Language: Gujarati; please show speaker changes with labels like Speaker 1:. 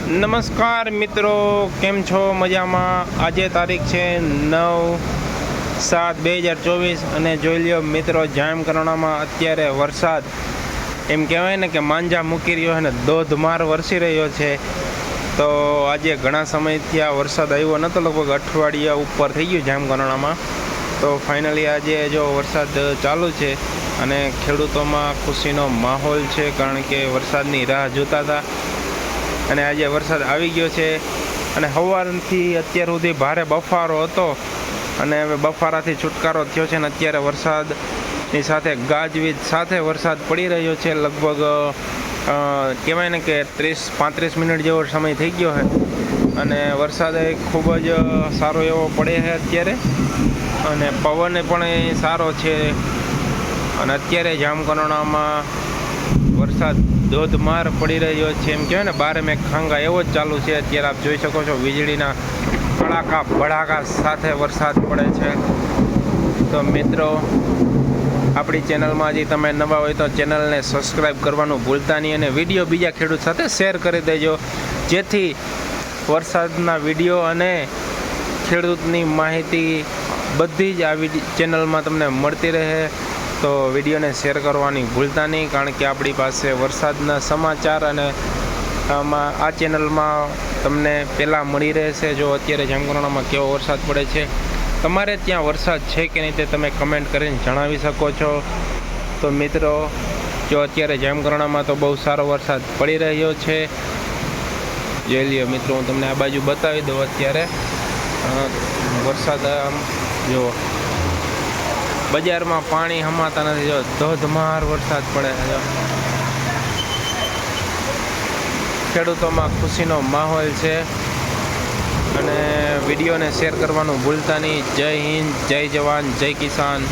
Speaker 1: નમસ્કાર મિત્રો, કેમ છો? મજામાં? આજે તારીખ છે 9/7/2024 અને જોઈ લ્યો મિત્રો, જામકરણામાં અત્યારે વરસાદ એમ કહેવાય ને કે માંજા મૂકી રહ્યો છે ને ધોધમાર વરસી રહ્યો છે. તો આજે ઘણા સમયથી આ વરસાદ આવ્યો નહોતો, લગભગ અઠવાડિયા ઉપર થઈ ગયું જામકરણામાં. તો ફાઇનલી આજે જો વરસાદ ચાલુ છે અને ખેડૂતોમાં ખુશીનો માહોલ છે, કારણ કે વરસાદની રાહ જોતા હતા અને આજે વરસાદ આવી ગયો છે. અને સવારથી અત્યાર સુધી ભારે બફારો હતો અને હવે બફારાથી છુટકારો થયો છે અને અત્યારે વરસાદની સાથે ગાજવીજ સાથે વરસાદ પડી રહ્યો છે. લગભગ કહેવાય ને કે 30-35 મિનિટ જેવો સમય થઈ ગયો છે અને વરસાદ ખૂબ જ સારો એવો પડે છે અત્યારે અને પવન પણ સારો છે. અને અત્યારે જામકરણામાં વરસાદ ધોધમાર પડી રહ્યો છે, એમ કહેવાય ને બારે મેં ખાંગા એવો જ ચાલુ છે. અત્યારે આપ જોઈ શકો છો વીજળીના કડાકા ભડાકા સાથે વરસાદ પડે છે. તો મિત્રો, આપણી ચેનલમાં હજી તમે નવા હોય તો ચેનલને સબસ્ક્રાઈબ કરવાનું ભૂલતા નહીં અને વિડીયો બીજા ખેડૂત સાથે શેર કરી દેજો, જેથી વરસાદના વિડીયો અને ખેડૂતની માહિતી બધી જ આ ચેનલમાં તમને મળતી રહે. તો વિડીયોને શેર કરવાની ભૂલતા નહીં, કારણ કે આપણી પાસે વરસાદના સમાચાર અને આમાં આ ચેનલમાં તમને પહેલાં મળી રહેશે. જો અત્યારે જામકરણામાં કેવો વરસાદ પડે છે, તમારે ત્યાં વરસાદ છે કે નહીં તે તમે કમેન્ટ કરીને જણાવી શકો છો. તો મિત્રો, જો અત્યારે જામકરણામાં તો બહુ સારો વરસાદ પડી રહ્યો છે. જોઈ લ્યો મિત્રો, હું તમને આ બાજુ બતાવી દઉં. અત્યારે વરસાદ આમ જુઓ, બજારમાં પાણી હમાતા નથી, જો ધોધમાર વરસાદ પડે છે. ખેડૂતોમાં ખુશીનો માહોલ છે અને વિડીયોને શેર કરવાનું ભૂલતા નહીં. જય હિન્દ, જય જવાન, જય કિસાન.